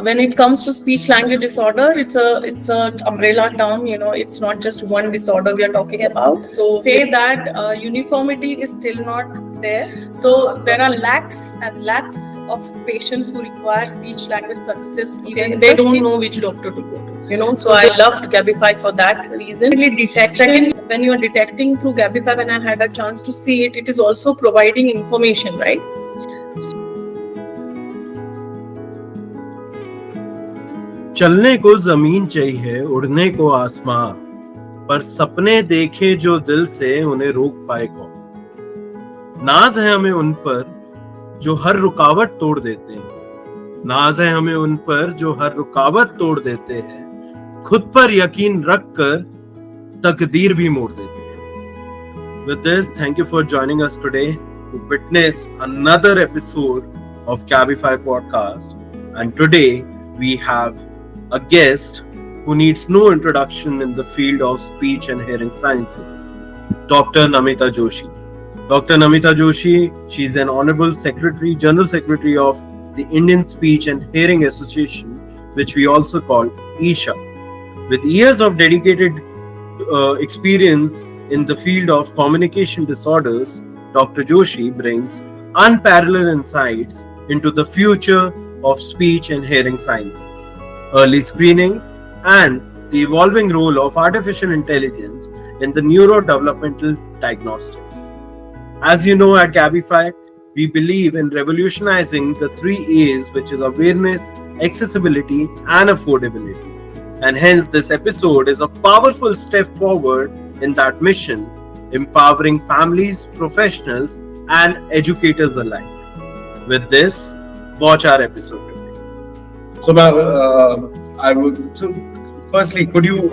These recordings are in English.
When it comes to speech language disorder, it's a umbrella term. It's not just one disorder we are talking about. So say that uniformity is still not there. So there are lakhs and lakhs of patients who require speech language services. Even they don't know which doctor to go to. So I loved Gabify for that reason. Second, when you are detecting through Gabify, when I had a chance to see it, it is also providing information, right? चलने को जमीन चाहिए, उड़ने को आसमां, पर सपने देखे जो दिल से उन्हें रोक पाए कौन। नाज है हमें उन पर जो हर रुकावट तोड़ देते हैं, नाज है हमें उन पर जो हर रुकावट तोड़ देते हैं, खुद पर यकीन रखकर तकदीर भी मोड़ देते हैं। With this, thank you for joining us today to witness another episode of Cabify podcast. And today we have a guest who needs no introduction in the field of speech and hearing sciences, Dr. Namita Joshi. Dr. Namita Joshi, she's an Honorable Secretary, General Secretary of the Indian Speech and Hearing Association, which we also call ISHA. With years of dedicated experience in the field of communication disorders, Dr. Joshi brings unparalleled insights into the future of speech and hearing sciences, early screening, and the evolving role of artificial intelligence in the neurodevelopmental diagnostics. As you know, at Cabify, we believe in revolutionizing the 3 A's, which is awareness, accessibility, and affordability. And hence, this episode is a powerful step forward in that mission, empowering families, professionals, and educators alike. With this, watch our episode today. So, firstly, could you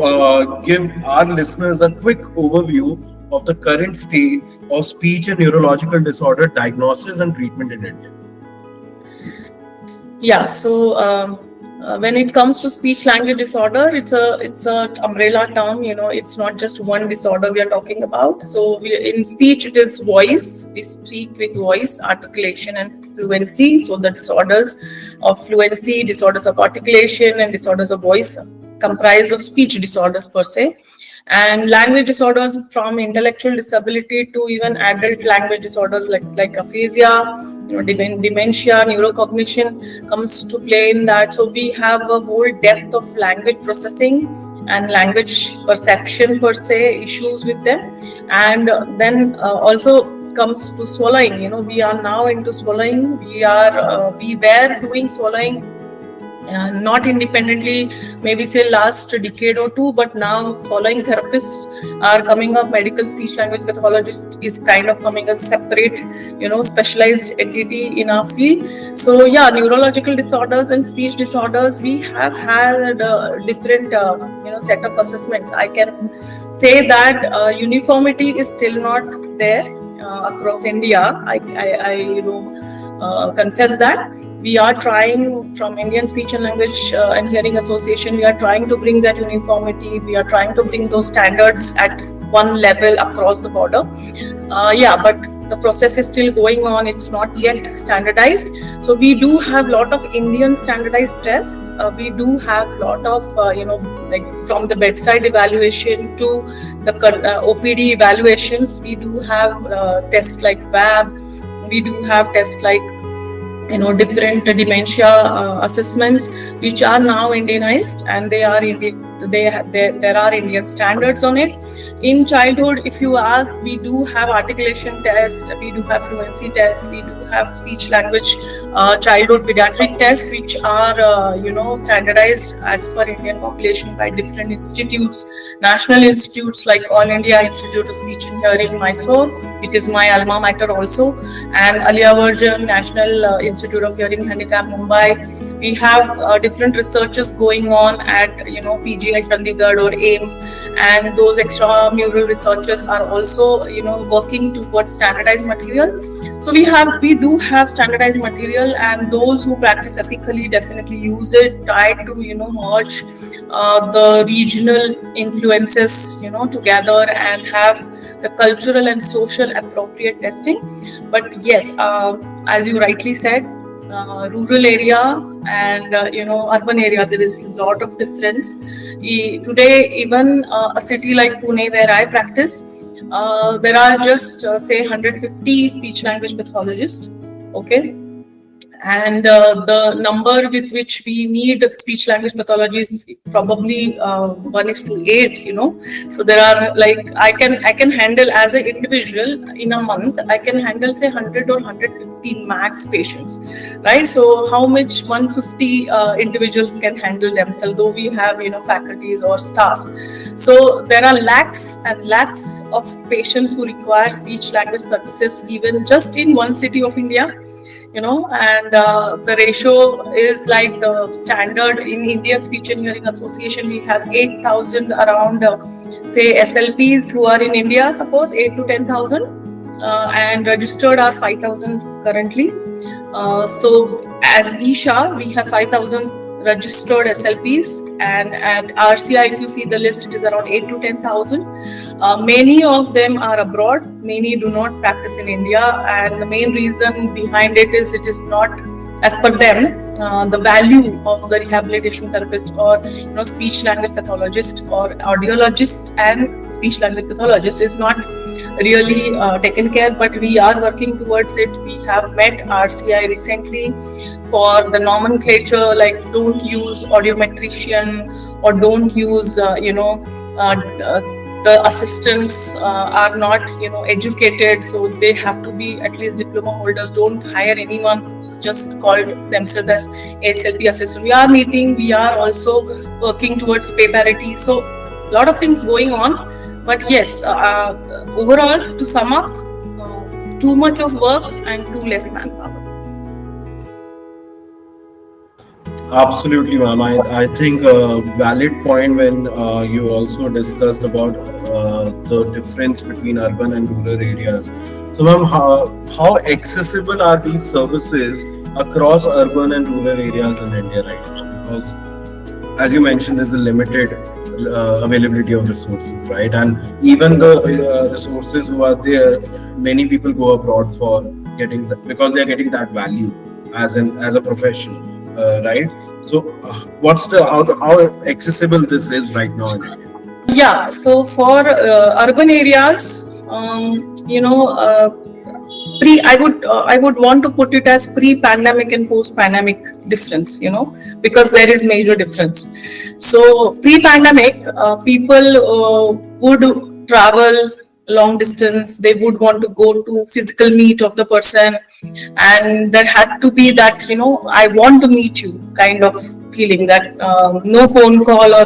give our listeners a quick overview of the current state of speech and neurological disorder diagnosis and treatment in India? Yeah, so when it comes to speech language disorder, it's a umbrella term. It's not just one disorder we are talking about. So in speech, it is voice. We speak with voice, articulation, and fluency. So the disorders of fluency, disorders of articulation, and disorders of voice comprise of speech disorders per se. And language disorders, from intellectual disability to even adult language disorders like aphasia, dementia, neurocognition comes to play in that. So we have a whole depth of language processing and language perception per se issues with them. And then also comes to swallowing. We are now into swallowing. We were doing swallowing not independently, maybe say last decade or two, but now swallowing therapists are coming up. Medical speech language pathologist is kind of coming as separate, specialized entity in our field. So yeah, neurological disorders and speech disorders, we have had different, set of assessments. I can say that uniformity is still not there across India. I confess that. We are trying, from Indian Speech and Language and Hearing Association, we are trying to bring that uniformity. We are trying to bring those standards at one level across the border. But the process is still going on. It's not yet standardized. So we do have a lot of Indian standardized tests. We do have a lot of, from the bedside evaluation to the OPD evaluations. We do have tests like VAB. We do have tests like different dementia assessments, which are now Indianized, and there are Indian standards on it. In childhood, if you ask, we do have articulation tests, we do have fluency tests, we do have speech language childhood pediatric tests, which are standardized as per Indian population by different institutes, national institutes like All India Institute of Speech and Hearing, Mysore, it is my alma mater also, and Alia Virgin National Institute of Hearing Handicap, Mumbai. We have different researches going on at PGI Chandigarh or AIMS, and those extramural researchers are also working towards standardized material. So we do have standardized material, and those who practice ethically definitely use it, try to merge the regional influences together and have the cultural and social appropriate testing. But yes, as you rightly said, rural areas and urban area. There is a lot of difference. Today, even a city like Pune, where I practice, there are just say 150 speech language pathologists. Okay. And the number with which we need speech language pathology is probably 1:8. So there are, like, I can handle as an individual in a month, I can handle say 100 or 150 max patients, right? So how much 150 individuals can handle themselves, though we have faculties or staff. So there are lakhs and lakhs of patients who require speech language services, even just in one city of India. And the ratio is like the standard in Indian Speech and Hearing Association. We have 8,000 around, say SLPs who are in India, suppose 8 to 10,000, and registered are 5,000 currently. So as Isha, we have 5,000 registered SLPs, and at RCI, if you see the list, it is around 8 to 10,000. Many of them are abroad. Many do not practice in India, and the main reason behind it is not, as per them, the value of the rehabilitation therapist or speech language pathologist or audiologist and speech language pathologist is not really taken care. But we are working towards it. We have met RCI recently for the nomenclature, like don't use audiometrician or don't use the assistants are not educated, so they have to be at least diploma holders. Don't hire anyone who's just called themselves as ASLP assistant. We are meeting, we are also working towards pay parity, so a lot of things going on. But yes, overall, to sum up, too much of work and too less manpower. Absolutely, ma'am. I think a valid point when you also discussed about the difference between urban and rural areas. So, ma'am, how accessible are these services across urban and rural areas in India right now? Because, as you mentioned, there's a limited availability of resources, right? And even the resources who are there, many people go abroad for getting because they're getting that value as a profession. Right. So, what's how accessible this is right now in India? Yeah. So for urban areas, I would want to put it as pre-pandemic and post-pandemic difference. Because there is major difference. So pre-pandemic, people would travel long distance. They would want to go to physical meet of the person, and there had to be that I want to meet you kind of feeling, that no phone call or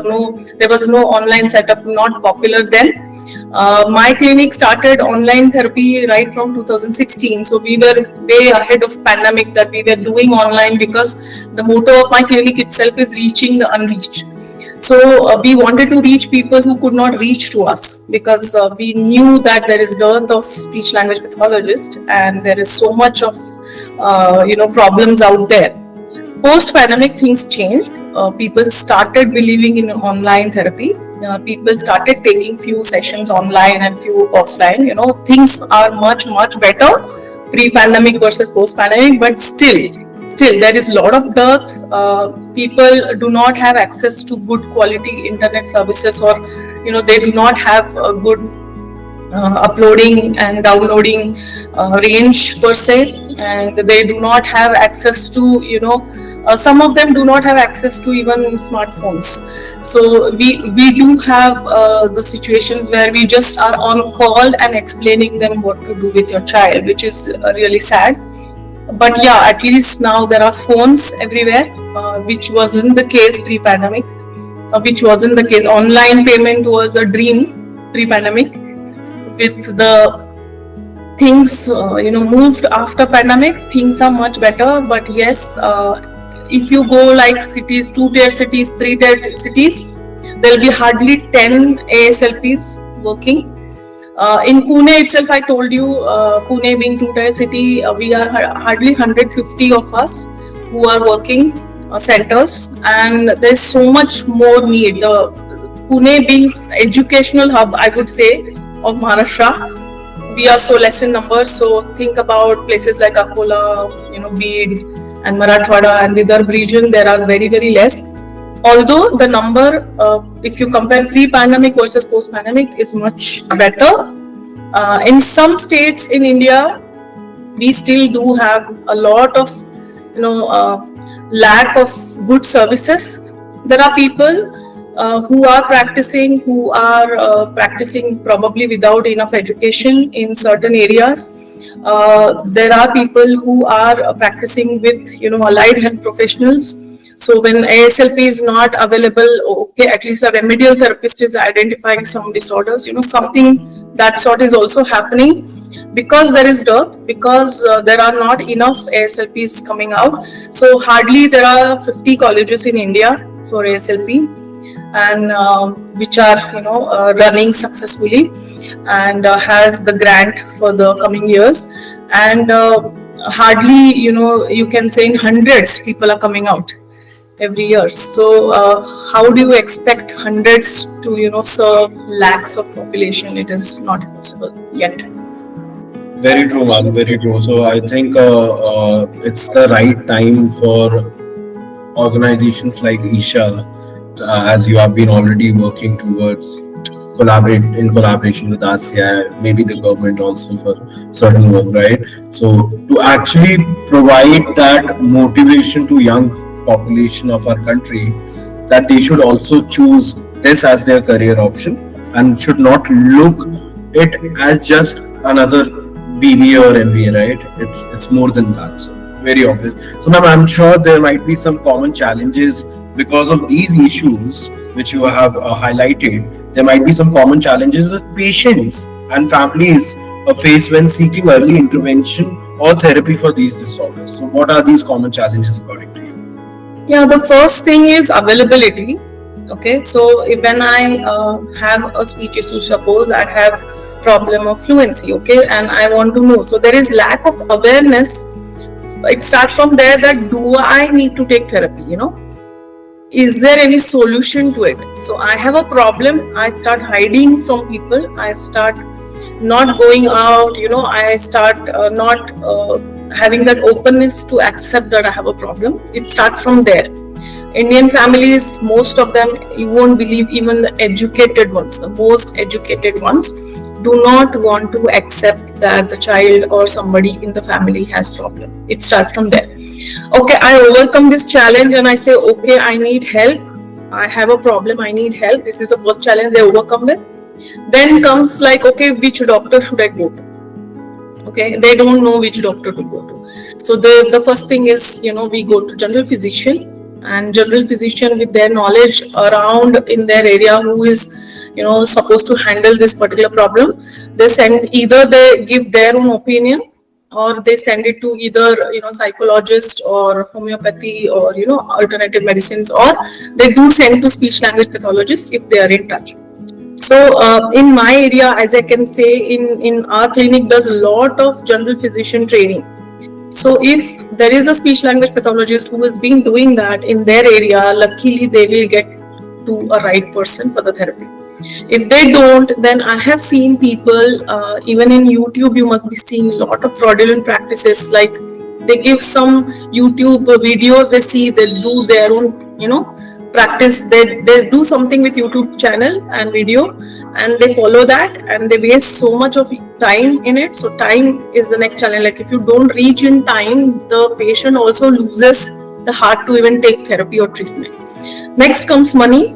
there was no online setup, not popular then. My clinic started online therapy right from 2016, so we were way ahead of pandemic, that we were doing online, because the motto of my clinic itself is reaching the unreached. So we wanted to reach people who could not reach to us, because we knew that there is dearth of speech language pathologists and there is so much of problems out there. Post pandemic, things changed. People started believing in online therapy. People started taking few sessions online and few offline. Things are much better pre-pandemic versus post-pandemic, but still there is a lot of dearth. People do not have access to good quality internet services, or they do not have a good uploading and downloading range per se, and they do not have access to some of them do not have access to even smartphones. So we do have the situations where we just are on call and explaining them what to do with your child, which is really sad. But yeah, at least now there are phones everywhere, which wasn't the case pre-pandemic, which wasn't the case. Online payment was a dream pre-pandemic. With the things, moved after pandemic, things are much better. But yes, if you go like cities, 2-tier cities, 3-tier cities, there will be hardly 10 ASLPs working. In Pune itself, I told you, Pune being 2-tier city, we are hardly 150 of us who are working centers, and there's so much more need. Pune being educational hub, I would say, of Maharashtra, we are so less in numbers. So think about places like Akola, Bid, and Marathwada and Vidarbha region, there are very, very less. Although the number, if you compare pre-pandemic versus post-pandemic, is much better. In some states in India, we still do have a lot of, lack of good services. There are people who are practicing probably without enough education in certain areas. There are people who are practicing with, allied health professionals. So when ASLP is not available, okay, at least a remedial therapist is identifying some disorders, something that sort is also happening. Because there is dearth, because there are not enough ASLPs coming out. So hardly there are 50 colleges in India for ASLP, and which are running successfully and has the grant for the coming years. And hardly you can say in hundreds people are coming out every year. So how do you expect hundreds to serve lakhs of population? It is not possible yet. Very true, man. Very true. So I think it's the right time for organizations like Isha, as you have been already working towards collaboration with RCI, maybe the government also for certain work, right? So to actually provide that motivation to young population of our country, that they should also choose this as their career option and should not look it as just another BBA or MBA, right? It's more than that. So very obvious. So ma'am, I'm sure there might be some common challenges because of these issues which you have highlighted. There might be some common challenges that patients and families face when seeking early intervention or therapy for these disorders. So what are these common challenges according to you? Yeah, the first thing is availability. Okay, so when I have a speech issue, suppose I have problem of fluency, okay, and I want to know. So there is lack of awareness. It starts from there that do I need to take therapy, Is there any solution to it? So I have a problem, I start hiding from people, I start not going out, I start not having that openness to accept that I have a problem. It starts from there. Indian families, most of them, you won't believe, even the educated ones, the most educated ones, do not want to accept that the child or somebody in the family has problem. It starts from there. Okay, I overcome this challenge and I say, okay, I need help. I have a problem, I need help. This is the first challenge they overcome with. Then comes like, okay, which doctor should I go to? Okay, they don't know which doctor to go to. So the first thing is, we go to general physician, and general physician with their knowledge around in their area who is supposed to handle this particular problem. They give their own opinion, or they send it to either psychologist or homeopathy or alternative medicines, or they do send to speech language pathologist if they are in touch. So in my area, as I can say, in our clinic does a lot of general physician training. So if there is a speech language pathologist who has been doing that in their area, luckily they will get to a right person for the therapy. If they don't, then I have seen people, even in YouTube, you must be seeing a lot of fraudulent practices. Like they give some YouTube videos, they see, they do their own, practice. They do something with YouTube channel and video, and they follow that, and they waste so much of time in it. So time is the next challenge. Like if you don't reach in time, the patient also loses the heart to even take therapy or treatment. Next comes money.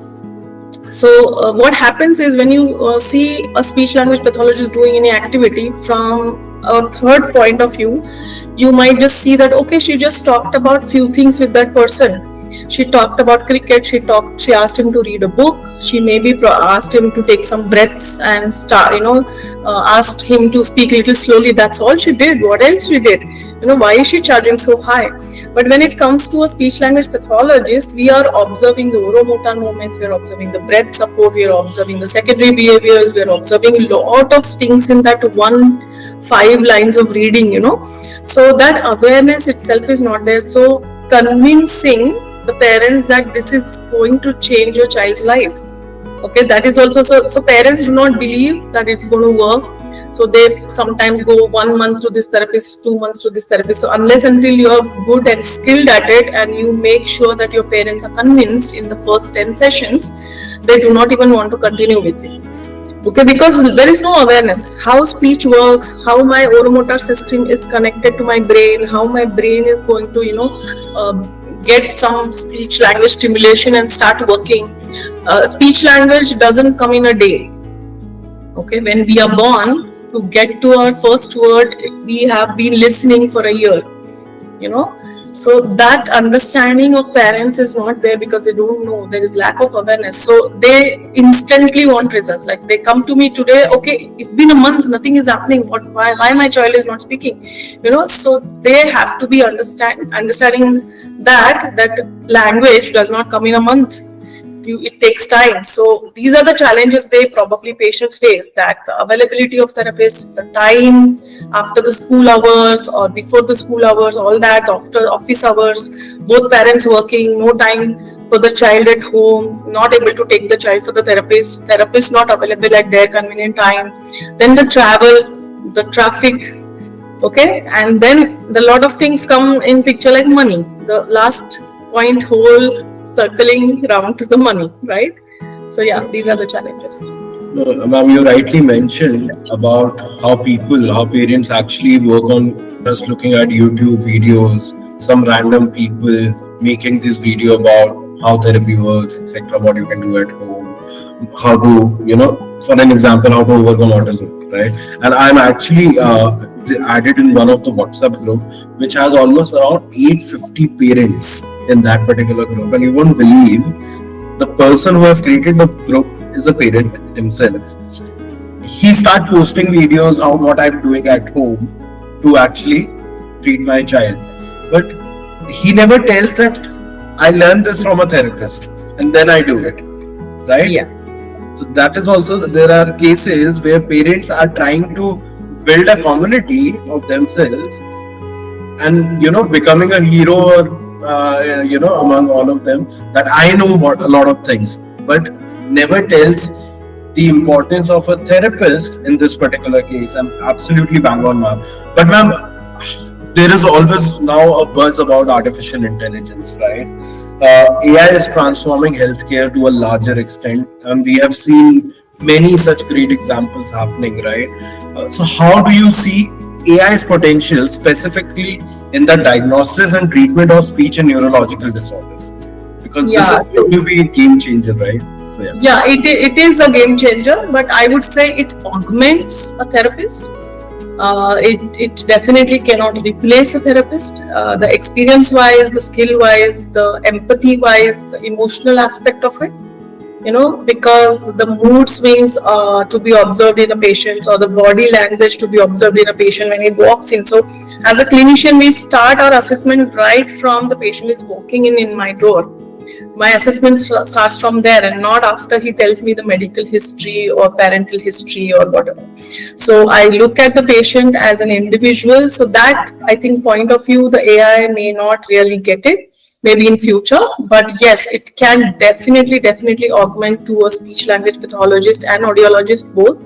So what happens is when you see a speech language pathologist doing any activity from a third point of view, you might just see that, okay, she just talked about few things with that person. She talked about cricket, she asked him to read a book, she maybe asked him to take some breaths and asked him to speak a little slowly. That's all she did. What else she did? Why is she charging so high? But when it comes to a speech language pathologist, we are observing the oromotor movements, we are observing the breath support, we are observing the secondary behaviors, we are observing a lot of things in that 5 lines of reading, So that awareness itself is not there. So convincing the parents that this is going to change your child's life. Okay, that is also so parents do not believe that it's going to work. So they sometimes go 1 month to this therapist, 2 months to this therapist. So unless until you're good and skilled at it, and you make sure that your parents are convinced in the first 10 sessions, they do not even want to continue with it. Okay, because there is no awareness how speech works, how my oromotor system is connected to my brain, how my brain is going to get some speech language stimulation and start working. Speech language doesn't come in a day. Okay, when we are born, to get to our first word, we have been listening for a year, so that understanding of parents is not there because they don't know. There is lack of awareness. So they instantly want results. Like they come to me today, okay, it's been a month, nothing is happening. Why my child is not speaking? So they have to be understanding that language does not come in a month. It takes time. So these are the challenges patients face, that the availability of therapists, the time after the school hours or before the school hours, all that after office hours, both parents working, no time for the child at home, not able to take the child for the therapist not available at their convenient time, then the travel, the traffic, okay, and then the lot of things come in picture like money, the last point, whole circling around to the money, right? So yeah, these are the challenges. Ma'am, you rightly mentioned about how parents actually work on just looking at YouTube videos, some random people making this video about how therapy works, etc., what you can do at home, how to, for an example, how to overcome autism, right? And I'm actually added in one of the WhatsApp group, which has almost around 850 parents in that particular group. And you won't believe, the person who has created the group is a parent himself. He started posting videos of what I'm doing at home to actually treat my child. But he never tells that I learned this from a therapist and then I do it, right? Yeah. So that is also, there are cases where parents are trying to build a community of themselves and, becoming a hero or, among all of them, that I know a lot of things, but never tells the importance of a therapist in this particular case. I'm absolutely bang on, ma'am. But ma'am, there is always now a buzz about artificial intelligence, right? AI is transforming healthcare to a larger extent, and we have seen many such great examples happening, right? So how do you see AI's potential specifically in the diagnosis and treatment of speech and neurological disorders? Because this is going to be a game changer, right? So yeah, it is a game changer, but I would say it augments a therapist. It definitely cannot replace a therapist. The experience wise, the skill wise, the empathy wise, the emotional aspect of it, because the mood swings to be observed in a patient, or the body language to be observed in a patient when he walks in. So as a clinician, we start our assessment right from the patient is walking in my door. My assessment starts from there, and not after he tells me the medical history or parental history or whatever. So I look at the patient as an individual. So that, I think, point of view, the AI may not really get it, maybe in future, but yes, it can definitely augment to a speech language pathologist and audiologist both.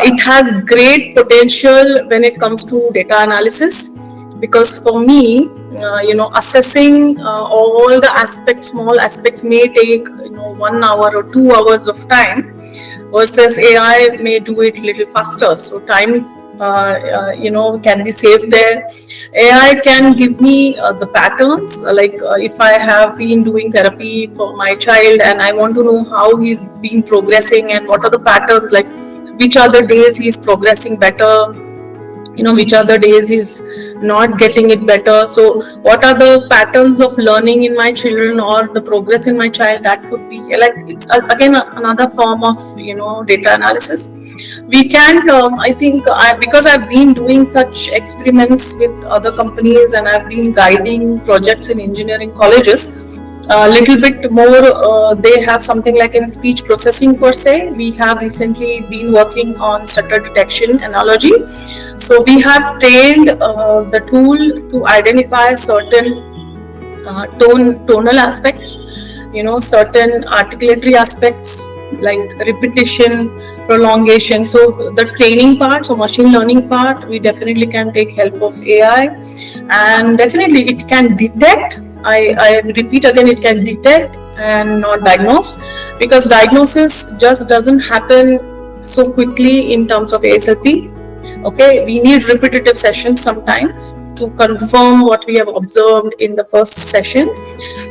It has great potential when it comes to data analysis, because for me, assessing all the aspects, small aspects, may take 1 hour or 2 hours of time, versus AI may do it little faster. So time can be saved there. AI can give me the patterns, like if I have been doing therapy for my child and I want to know how he's been progressing and what are the patterns, like which are the days he's progressing better, which are the days he's not getting it better. So what are the patterns of learning in my children or the progress in my child? That could be like, it's again another form of data analysis. We can I think because I've been doing such experiments with other companies and I've been guiding projects in engineering colleges, a little bit more, they have something like in speech processing per se. We have recently been working on stutter detection analogy. So we have trained the tool to identify certain tonal aspects, certain articulatory aspects like repetition, prolongation. So the training part, so machine learning part, we definitely can take help of AI, and definitely it can detect. I repeat again, it can detect and not diagnose, because diagnosis just doesn't happen so quickly in terms of ASLP. Okay, we need repetitive sessions sometimes to confirm what we have observed in the first session.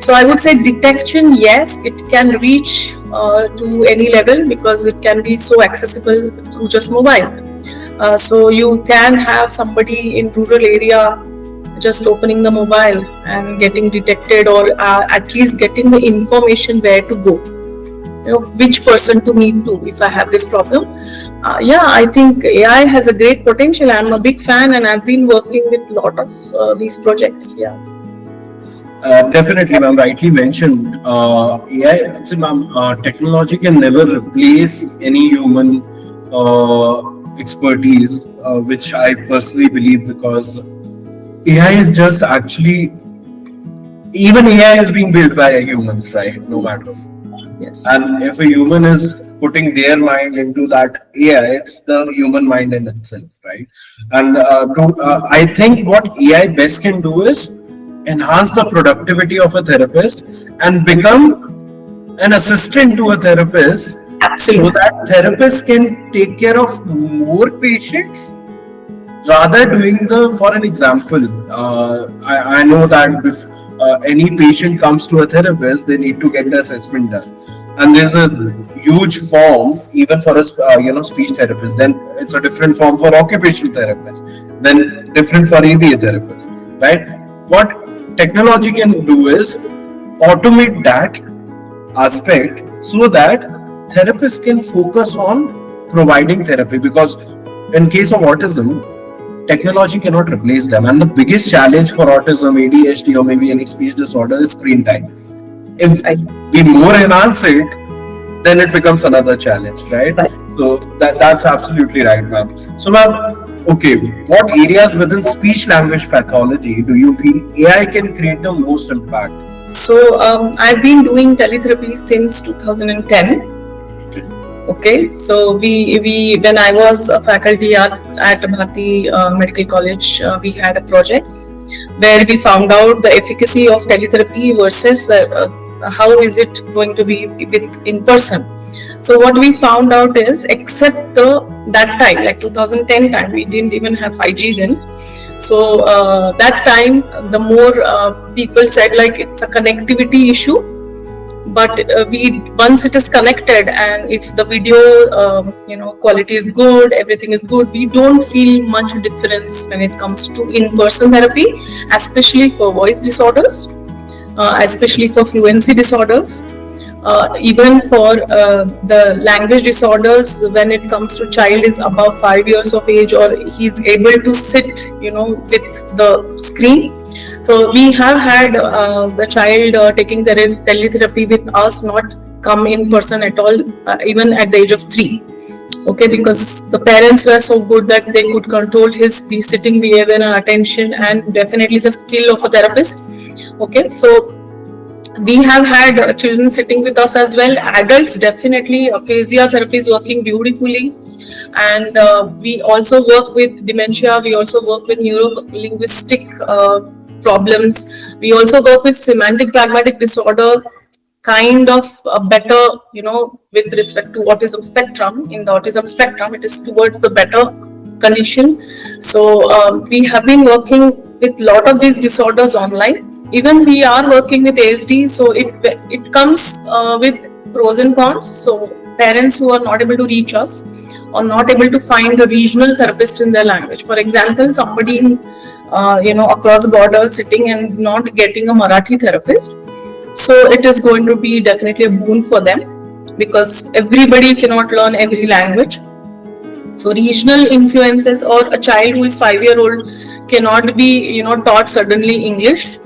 So I would say detection, yes, it can reach to any level because it can be so accessible through just mobile. So you can have somebody in rural area just opening the mobile and getting detected, or at least getting the information where to go, which person to meet to if I have this problem. Yeah, I think AI has a great potential. I'm a big fan, and I've been working with a lot of these projects. Yeah. Definitely, ma'am. Rightly mentioned. AI, so, ma'am, technology can never replace any human expertise, which I personally believe, because AI is just actually, even AI is being built by humans, right? No matter. Yes. And if a human is putting their mind into that AI, it's the human mind in itself, right? And I think what AI best can do is enhance the productivity of a therapist and become an assistant to a therapist. Absolutely. So that therapist can take care of more patients rather doing for an example, I know that if any patient comes to a therapist, they need to get the assessment done, and there's a huge form even for a speech therapist. Then it's a different form for occupational therapist, then different for ABA therapist, right? What technology can do is automate that aspect so that therapists can focus on providing therapy, because in case of autism, technology cannot replace them, and the biggest challenge for autism, ADHD, or maybe any speech disorder is screen time. If we more enhance it, then it becomes another challenge, right? So that's absolutely right, ma'am. So, ma'am, okay, what areas within speech language pathology do you feel AI can create the most impact? So I've been doing teletherapy since 2010. Okay, so we when I was a faculty at Bharati Medical College, we had a project where we found out the efficacy of teletherapy versus how is it going to be with in person. So what we found out is, except that time, like 2010 time, we didn't even have 5G then. So that time, the more people said like it's a connectivity issue. But once it is connected, and if the video quality is good, everything is good, we don't feel much difference when it comes to in-person therapy, especially for voice disorders, especially for fluency disorders, even for the language disorders. When it comes to child is above 5 years of age, or he's able to sit with the screen. So we have had the child taking the teletherapy with us not come in person at all, even at the age of 3. Okay, because the parents were so good that they could control his sitting behavior and attention, and definitely the skill of a therapist. Okay, so we have had children sitting with us as well. Adults, definitely aphasia therapy is working beautifully. And we also work with dementia. We also work with neuro-linguistic problems. We also work with semantic pragmatic disorder, kind of better, with respect to autism spectrum. In the autism spectrum, it is towards the better condition. So we have been working with a lot of these disorders online. Even we are working with ASD, so it comes with pros and cons. So parents who are not able to reach us, or not able to find a regional therapist in their language. For example, somebody in across the border sitting and not getting a Marathi therapist. So it is going to be definitely a boon for them, because everybody cannot learn every language. So regional influences, or a child who is 5-year-old cannot be taught suddenly English,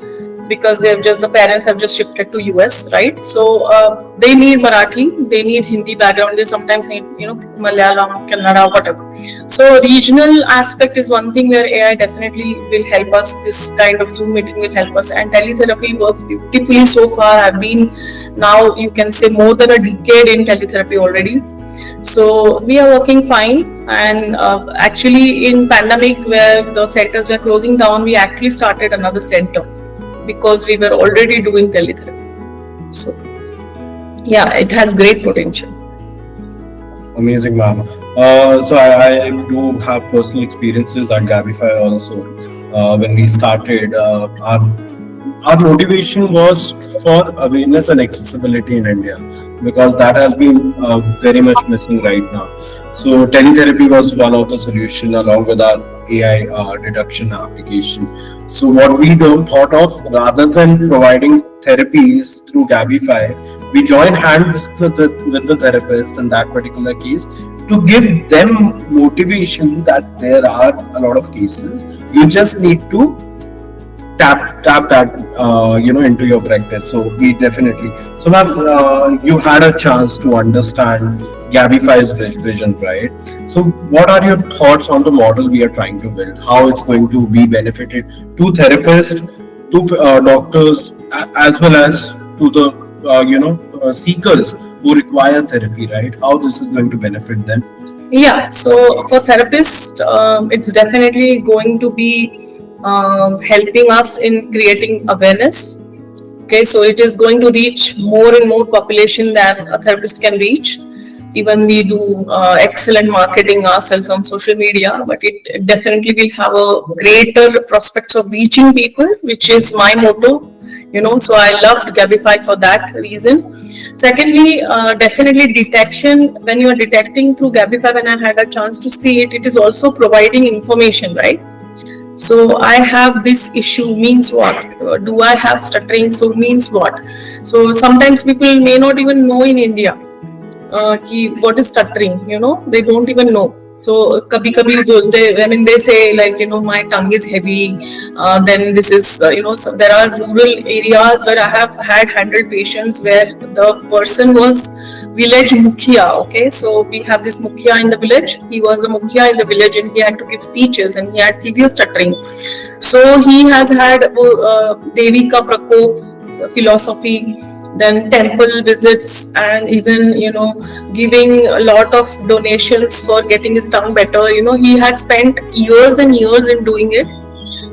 because the parents have just shifted to US, right? So they need Marathi, they need Hindi background, they sometimes need Malayalam, Kannada, whatever. So regional aspect is one thing where AI definitely will help us. This kind of Zoom meeting will help us, and teletherapy works beautifully so far. I've been now, you can say, more than a decade in teletherapy already. So we are working fine, and actually in pandemic where the centers were closing down, we actually started another center because we were already doing teletherapy. So yeah, it has great potential. Amazing, ma'am. So I do have personal experiences at Gabify also. When we started, our motivation was for awareness and accessibility in India, because that has been very much missing right now. So teletherapy was one of the solution along with our AI deduction application. So what we thought of, rather than providing therapies through Gabify, we join hands with the therapist in that particular case to give them motivation that there are a lot of cases. You just need to tap that into your practice. So we definitely. So ma'am, you had a chance to understand Gabify's vision, right? So what are your thoughts on the model we are trying to build? How it's going to be benefited to therapists, to doctors, as well as to the seekers who require therapy, right? How this is going to benefit them? Yeah, so for therapists, it's definitely going to be helping us in creating awareness. Okay, so it is going to reach more and more population than a therapist can reach. Even we do excellent marketing ourselves on social media, but it definitely will have a greater prospects of reaching people, which is my motto. So I loved Gabify for that reason. Secondly, definitely detection. When you are detecting through Gabify, when I had a chance to see it, it is also providing information, right? So I have this issue means what? Do I have stuttering? So means what? So sometimes people may not even know in India what is stuttering. They don't even know. So kabhi they say like my tongue is heavy. Then this is so there are rural areas where I have handled patients where the person was village mukhya. Okay, so we have this mukhya in the village. He was a mukhya in the village and he had to give speeches and he had severe stuttering. So he has had Devika Prakop philosophy, then temple visits, and even giving a lot of donations for getting his tongue better. He had spent years and years in doing it.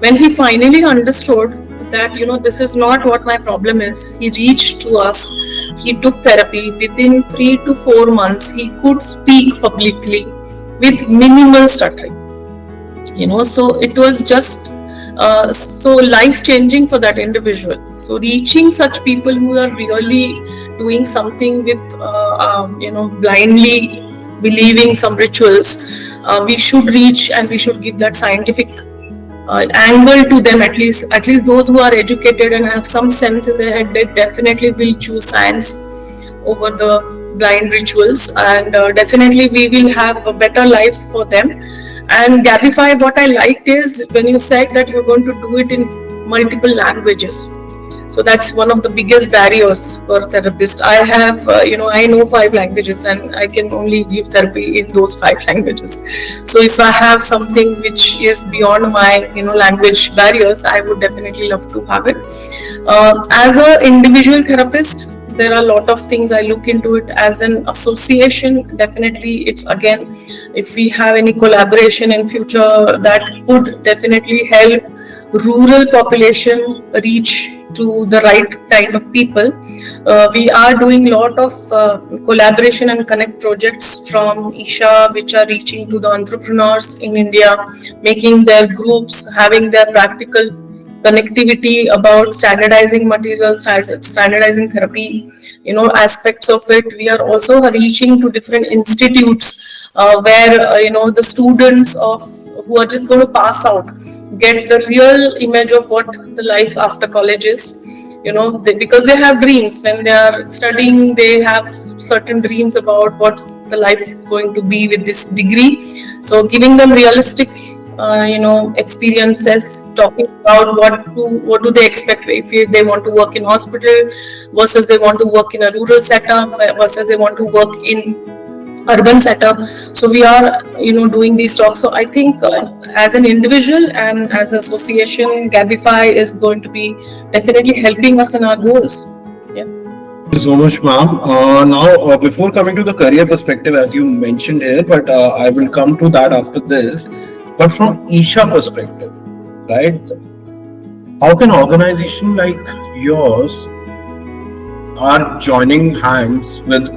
When he finally understood that this is not what my problem is, he reached to us. He took therapy. Within 3 to 4 months he could speak publicly with minimal stuttering. So it was just so life-changing for that individual. So reaching such people who are really doing something with blindly believing some rituals, we should reach and we should give that scientific angle to them. At least those who are educated and have some sense in their head, they definitely will choose science over the blind rituals, and definitely we will have a better life for them. And Gabify, what I liked is when you said that you're going to do it in multiple languages. So that's one of the biggest barriers for a therapist. I have, I know 5 languages and I can only give therapy in those 5 languages. So if I have something which is beyond my, language barriers, I would definitely love to have it. As an individual therapist, there are a lot of things I look into it. As an association, definitely it's again, if we have any collaboration in future, that could definitely help rural population reach to the right kind of people. We are doing a lot of collaboration and connect projects from Isha, which are reaching to the entrepreneurs in India, making their groups, having their practical connectivity about standardizing materials, standardizing therapy, aspects of it. We are also reaching to different institutes where the students who are just going to pass out get the real image of what the life after college is. Because they have dreams when they are studying, they have certain dreams about what's the life going to be with this degree. So giving them realistic experiences, talking about what do they expect if they want to work in hospital versus they want to work in a rural setup versus they want to work in urban setup. So we are doing these talks. So I think as an individual and as an association, Gabify is going to be definitely helping us in our goals. Yeah. Thank you so much, ma'am. Before coming to the career perspective, as you mentioned here, but I will come to that after this. But from Isha perspective, right? How can organization like yours are joining hands with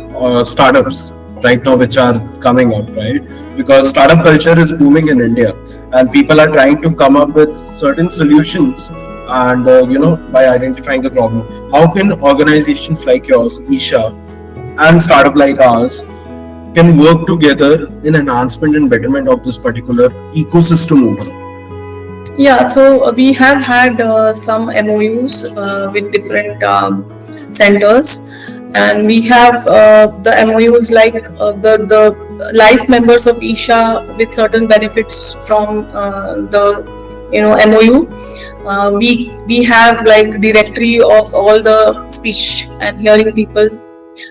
startups right now, which are coming up, right? Because startup culture is booming in India, and people are trying to come up with certain solutions, and by identifying the problem. How can organizations like yours, Isha, and startup like ours can work together in enhancement and betterment of this particular ecosystem overall? Yeah, so we have had some MOUs with different centers, and we have the MOUs like the life members of Isha with certain benefits from the MOU. We have like directory of all the speech and hearing people.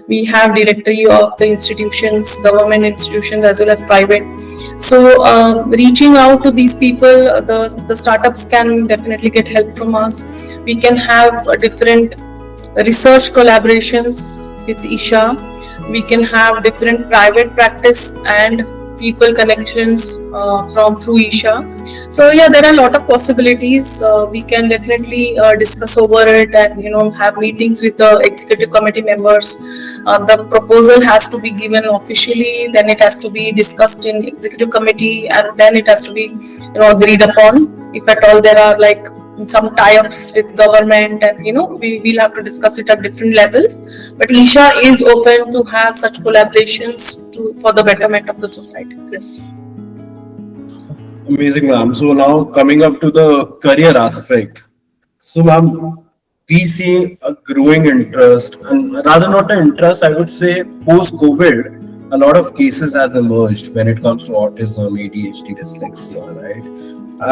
We have directory of the institutions, government institutions as well as private. So reaching out to these people, the startups can definitely get help from us. We can have different research collaborations with Isha. We can have different private practice and people connections from through Isha. So yeah, there are a lot of possibilities. We can definitely discuss over it and have meetings with the executive committee members. The proposal has to be given officially, then it has to be discussed in executive committee, and then it has to be agreed upon. If at all there are like some tie-ups with government, and we will have to discuss it at different levels. But Isha is open to have such collaborations for the betterment of the society. Yes. Amazing, ma'am. So now coming up to the career aspect. So, ma'am, we see a growing interest, and rather not an interest, I would say post-COVID, a lot of cases has emerged when it comes to autism, ADHD, dyslexia, right?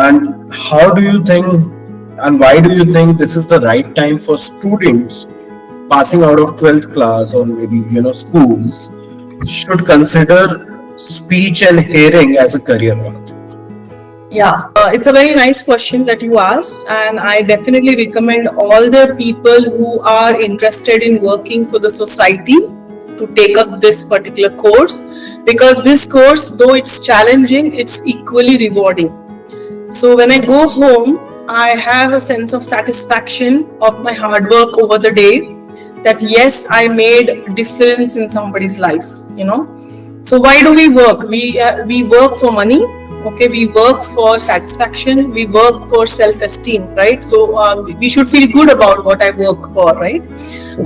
And how do you think, and why do you think this is the right time for students passing out of 12th class or maybe schools should consider speech and hearing as a career path? Yeah, it's a very nice question that you asked, and I definitely recommend all the people who are interested in working for the society to take up this particular course, because this course, though it's challenging, it's equally rewarding. So when I go home, I have a sense of satisfaction of my hard work over the day, that yes, I made a difference in somebody's life. So why do we work? We work for money. Okay, we work for satisfaction, we work for self-esteem, right? So we should feel good about what I work for, right?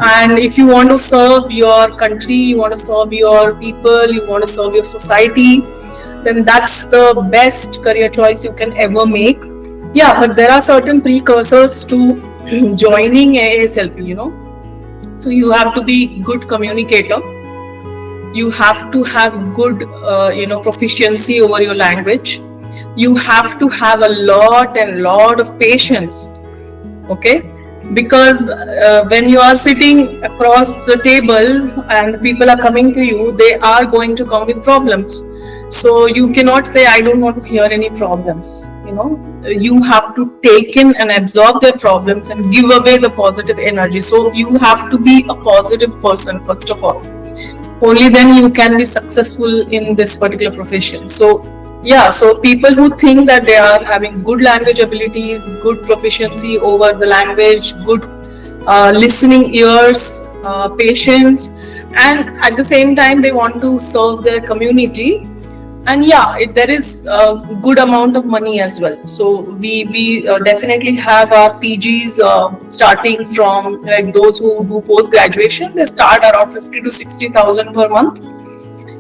And if you want to serve your country, you want to serve your people, you want to serve your society, then that's the best career choice you can ever make. Yeah, but there are certain precursors to joining AASLP, So you have to be good communicator. You have to have good, proficiency over your language. You have to have a lot of patience, okay? Because when you are sitting across the table and people are coming to you, they are going to come with problems. So you cannot say, I don't want to hear any problems, You have to take in and absorb their problems and give away the positive energy. So you have to be a positive person, first of all. Only then you can be successful in this particular profession. So yeah, so people who think that they are having good language abilities, good proficiency over the language, good listening ears, patience, and at the same time they want to serve their community. And yeah, there is a good amount of money as well. So we definitely have our PGs starting from like those who do post graduation. They start around 50 to 60,000 per month.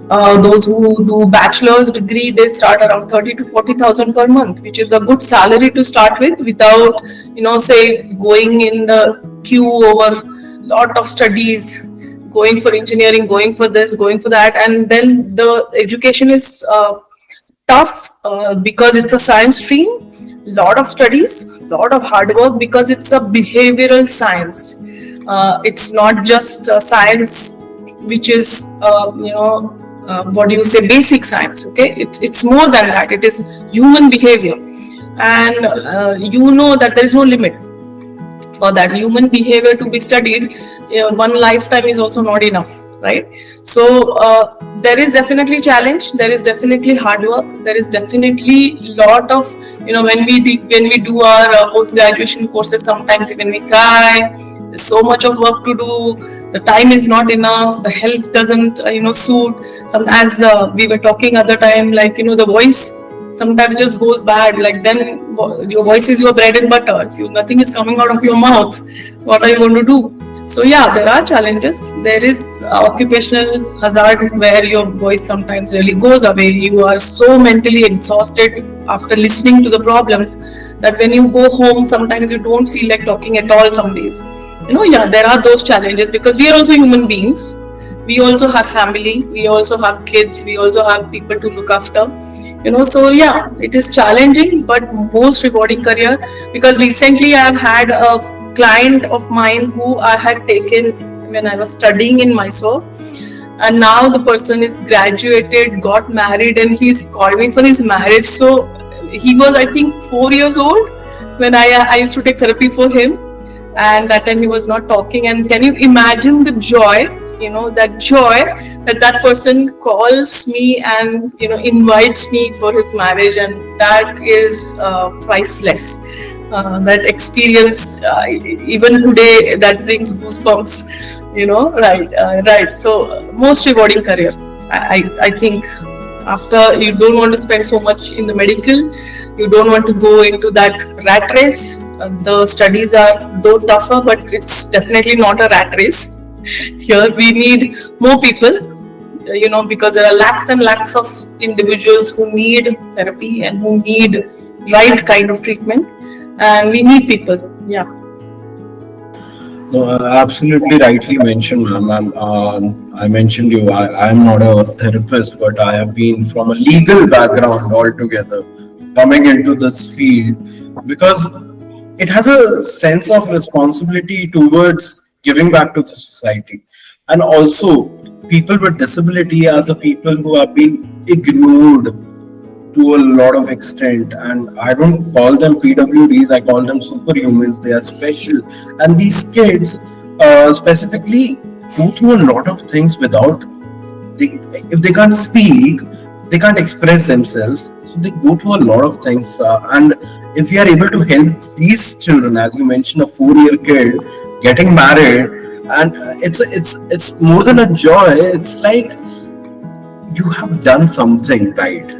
Those who do bachelor's degree, they start around 30 to 40,000 per month, which is a good salary to start with, without say going in the queue over lot of studies, going for engineering, going for this, going for that. And then the education is tough because it's a science stream, lot of studies, lot of hard work, because it's a behavioral science. It's not just science which is basic science. Okay, it's more than that. It is human behavior, and that there is no limit or that human behavior to be studied, one lifetime is also not enough, right? So there is definitely challenge, there is definitely hard work, there is definitely lot of, when we do our post graduation courses, sometimes even we cry. There's so much of work to do, the time is not enough, the health doesn't suit. As we were talking other time, like the voice sometimes just goes bad, like then your voice is your bread and butter. If nothing is coming out of your mouth, what are you going to do? So yeah, there are challenges. There is occupational hazard where your voice sometimes really goes away. You are so mentally exhausted after listening to the problems that when you go home, sometimes you don't feel like talking at all some days. Yeah, there are those challenges because we are also human beings. We also have family, we also have kids, we also have people to look after. So yeah, it is challenging but most rewarding career, because recently I have had a client of mine who I had taken when I was studying in Mysore, and now the person is graduated, got married, and he's called me for his marriage. So he was, I think, 4 years old when I used to take therapy for him, and that time he was not talking. And can you imagine the joy, that joy that person calls me and invites me for his marriage, and that is priceless. That experience, even today, that brings goosebumps. Right. So most rewarding career. I think after, you don't want to spend so much in the medical, you don't want to go into that rat race. The studies are though tougher, but it's definitely not a rat race. Here we need more people, because there are lakhs and lakhs of individuals who need therapy and who need right kind of treatment, and we need people. Yeah. No, absolutely rightly mentioned, ma'am. I mentioned you. I am not a therapist, but I have been from a legal background altogether, coming into this field because it has a sense of responsibility towards giving back to the society. And also, people with disability are the people who have been ignored to a lot of extent. And I don't call them PWDs, I call them superhumans. They are special. And these kids specifically go through a lot of things without, if they can't speak, they can't express themselves. So they go through a lot of things. And if we are able to help these children, as you mentioned, a 4-year kid getting married, and it's more than a joy. It's like you have done something right.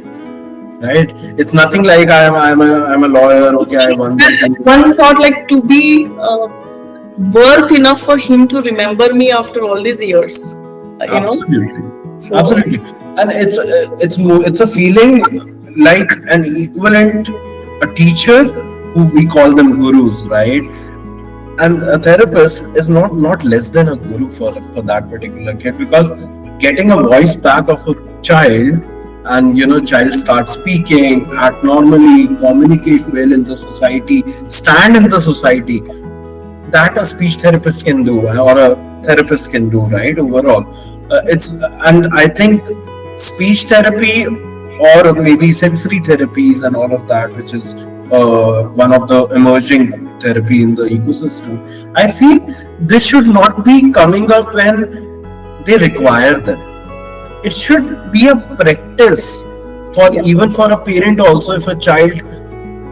It's nothing like I'm a lawyer. Okay, I won. One thought, like, to be worth enough for him to remember me after all these years. Absolutely. Absolutely, and it's a feeling like an equivalent, a teacher who we call them gurus, right? And a therapist is not less than a guru for that particular kid, because getting a voice back of a child, and child starts speaking, act normally, communicate well in the society, stand in the society, that a speech therapist can do, or a therapist can do, right? Overall, and I think speech therapy, or maybe sensory therapies and all of that, which is one of the emerging therapy in the ecosystem. I feel this should not be coming up when they require them. It should be a practice for even for a parent also. If a child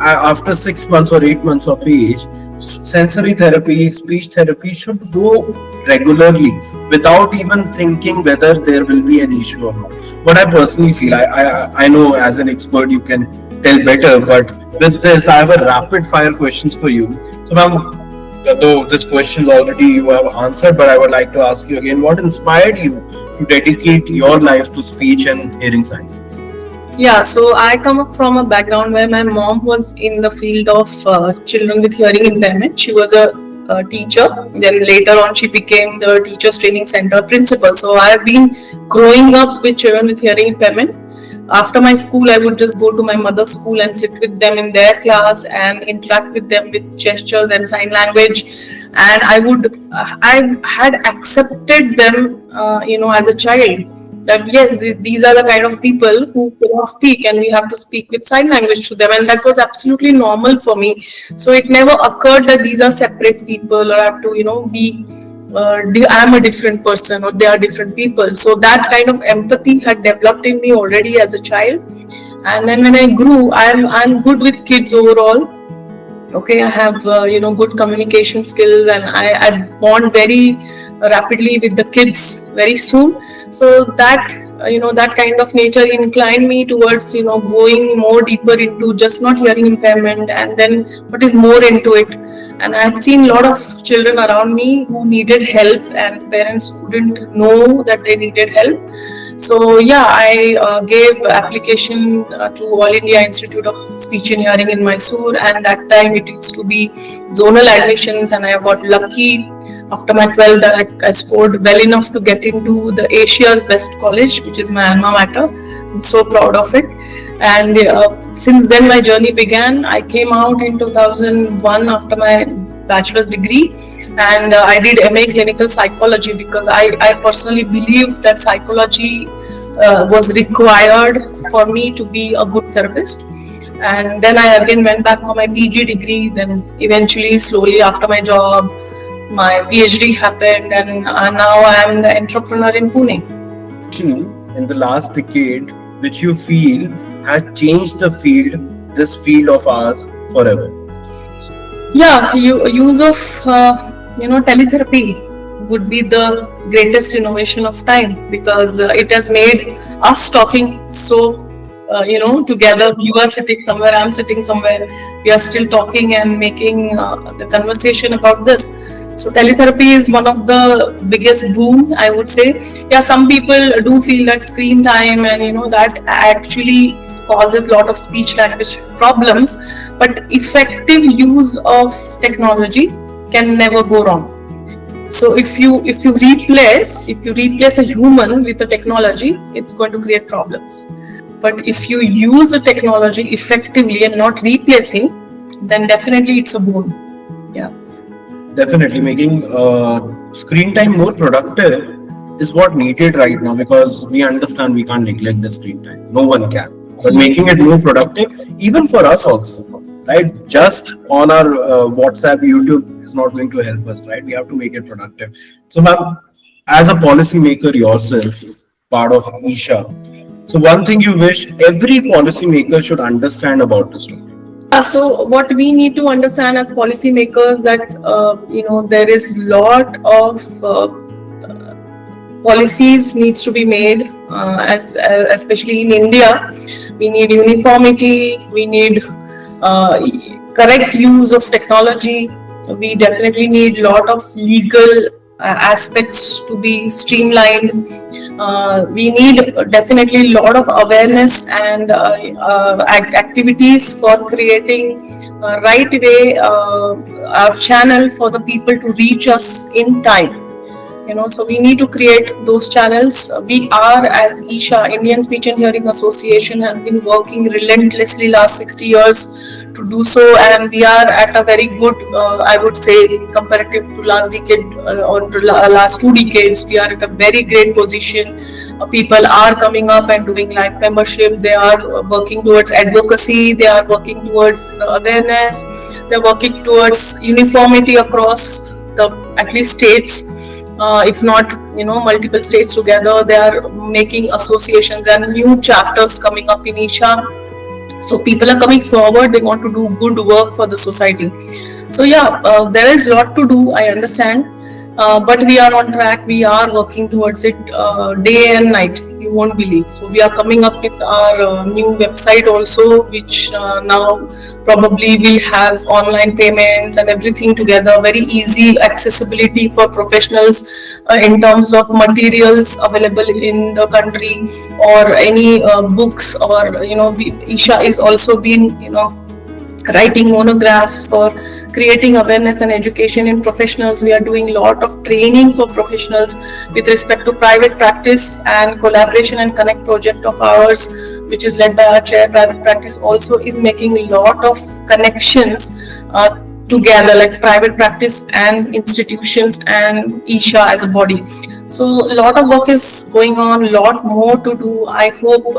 after 6 months or 8 months of age, sensory therapy, speech therapy should go regularly without even thinking whether there will be an issue or not. What I personally feel, I know as an expert you can tell better, but with this I have a rapid fire questions for you. So ma'am, though this question already you have answered, but I would like to ask you again, what inspired you to dedicate your life to speech and hearing sciences? Yeah, so I come up from a background where my mom was in the field of children with hearing impairment. She was a teacher. Then later on, she became the Teachers Training Center principal. So I have been growing up with children with hearing impairment. After my school, I would just go to my mother's school and sit with them in their class and interact with them with gestures and sign language. And I had accepted them, as a child. that yes, these are the kind of people who cannot speak, and we have to speak with sign language to them, and that was absolutely normal for me. So it never occurred that these are separate people, or I have to be I'm a different person, or they are different people. So that kind of empathy had developed in me already as a child. And then when I grew, I'm good with kids overall. Okay, I have good communication skills, and I bond very rapidly with the kids very soon. So that that kind of nature inclined me towards going more deeper into just not hearing impairment, and then what is more into it. And I've seen a lot of children around me who needed help, and parents wouldn't know that they needed help. So yeah, I gave application to All India Institute of Speech and Hearing in Mysore, and that time it used to be zonal admissions, and I got lucky after my 12th that I scored well enough to get into the Asia's best college, which is my alma mater. I'm so proud of it. And since then my journey began. I came out in 2001 after my bachelor's degree, and I did MA clinical psychology because I personally believed that psychology was required for me to be a good therapist. And then I again went back for my PG degree. Then eventually, slowly after my job, my PhD happened, and now I am the entrepreneur in Pune. In the last decade, which you feel has changed this field of ours forever? Yeah, use of teletherapy would be the greatest innovation of time, because it has made us talking so together. You are sitting somewhere, I'm sitting somewhere, we are still talking and making the conversation about this. So teletherapy is one of the biggest boom, I would say. Yeah, some people do feel that screen time and that actually causes a lot of speech language problems, but effective use of technology can never go wrong. So if you replace a human with a technology, it's going to create problems. But if you use the technology effectively and not replacing, then definitely it's a boon. Yeah. Definitely making screen time more productive is what needed right now, because we understand we can't neglect the screen time. No one can. But making it more productive, even for us also, right? Just on our WhatsApp, YouTube is not going to help us, right? We have to make it productive. So, ma'am, as a policymaker yourself, part of Isha, so one thing you wish every policymaker should understand about this topic? So what we need to understand as policymakers, that there is lot of policies needs to be made, especially in India. We need uniformity, we need correct use of technology. We definitely need a lot of legal aspects to be streamlined. We need definitely a lot of awareness and activities for creating right way our channel for the people to reach us in time. So we need to create those channels. We are, as Isha, Indian Speech and Hearing Association, has been working relentlessly last 60 years to do so, and we are at a very good, I would say, comparative to last decade or to last 2 decades, we are at a very great position. People are coming up and doing life membership. They are working towards advocacy. They are working towards awareness. They are working towards uniformity across the at least states. If not, multiple states together, they are making associations and new chapters coming up in Isha. So people are coming forward. They want to do good work for the society. So yeah, there is a lot to do. I understand, but we are on track. We are working towards it day and night. You won't believe. So we are coming up with our new website also, which now probably will have online payments and everything together. Very easy accessibility for professionals in terms of materials available in the country, or any books, or Isha is also been writing monographs for creating awareness and education in professionals. We are doing a lot of training for professionals with respect to private practice, and collaboration and connect project of ours, which is led by our chair. Private practice also is making a lot of connections together, like private practice and institutions and Isha as a body. So a lot of work is going on, a lot more to do. I hope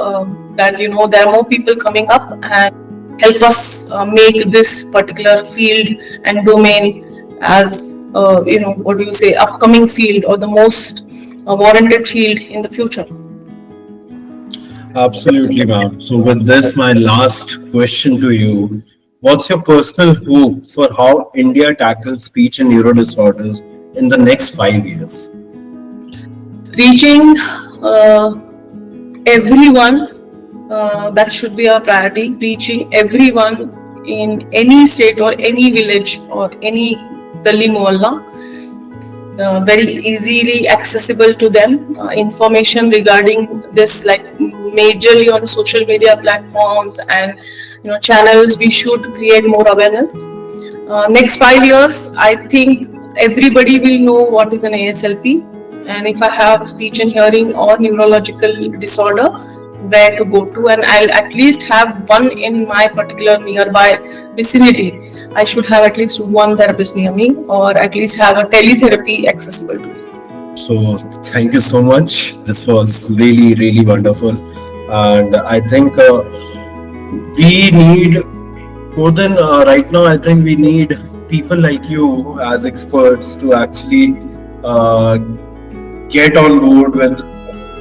that there are more people coming up and help us make this particular field and domain as what do you say, upcoming field or the most warranted field in the future. Absolutely, ma'am. So, with this, my last question to you: what's your personal hope for how India tackles speech and neuro disorders in the next 5 years? Reaching everyone, that should be our priority. Reaching everyone in any state or any village or any gali mohalla, very easily accessible to them. Information regarding this, like majorly on social media platforms and channels, we should create more awareness. Next 5 years, I think everybody will know what is an ASLP, and if I have speech and hearing or neurological disorder, where to go to, and I'll at least have one in my particular nearby vicinity. I should have at least one therapist near me, or at least have a teletherapy accessible to me. So, thank you so much. This was really, really wonderful. And I think we need more than right now. I think we need people like you as experts to actually get on board with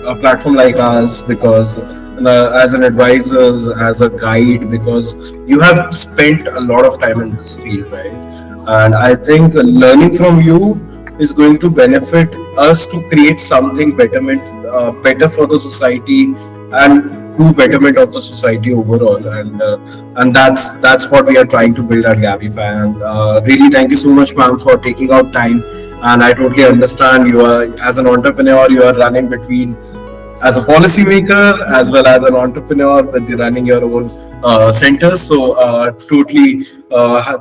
a platform like us, because as an advisor, as a guide, because you have spent a lot of time in this field, right? And I think learning from you is going to benefit us to create something better for the society, and do betterment of the society overall. And that's what we are trying to build at Gabify. And really, thank you so much, ma'am, for taking out time. And I totally understand, you are, as an entrepreneur, you are running between, as a policymaker as well as an entrepreneur, with running your own centers. So totally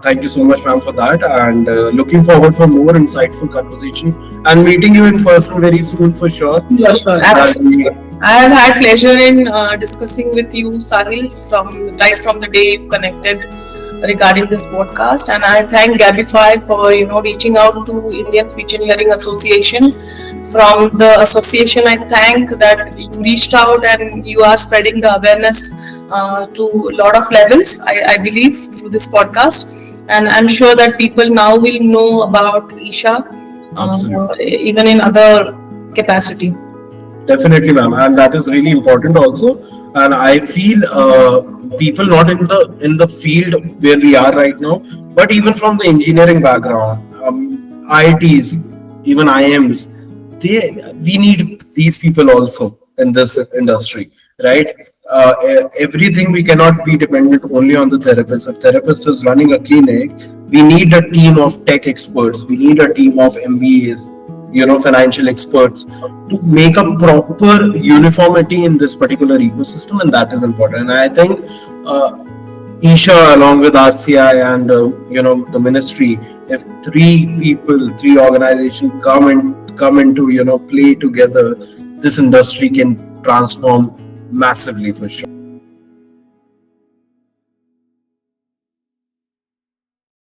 thank you so much, ma'am, for that. And looking forward for more insightful conversation and meeting you in person very soon for sure. Yes, sir. Absolutely. I have had pleasure in discussing with you, Sahil, right from the day you connected regarding this podcast, and I thank Gabify for reaching out to Indian Speech and Hearing Association. From the association, I thank that you reached out and you are spreading the awareness to a lot of levels, I believe, through this podcast, and I'm sure that people now will know about Isha even in other capacity. Definitely, ma'am, and that is really important also. And I feel people not in the field where we are right now, but even from the engineering background, IITs, even IIMs, we need these people also in this industry, right? Everything, we cannot be dependent only on the therapist. If therapist is running a clinic, we need a team of tech experts, we need a team of MBAs, financial experts, to make a proper uniformity in this particular ecosystem, and that is important. And I think Isha, along with RCI and the ministry, if three organizations come into play together, this industry can transform massively for sure.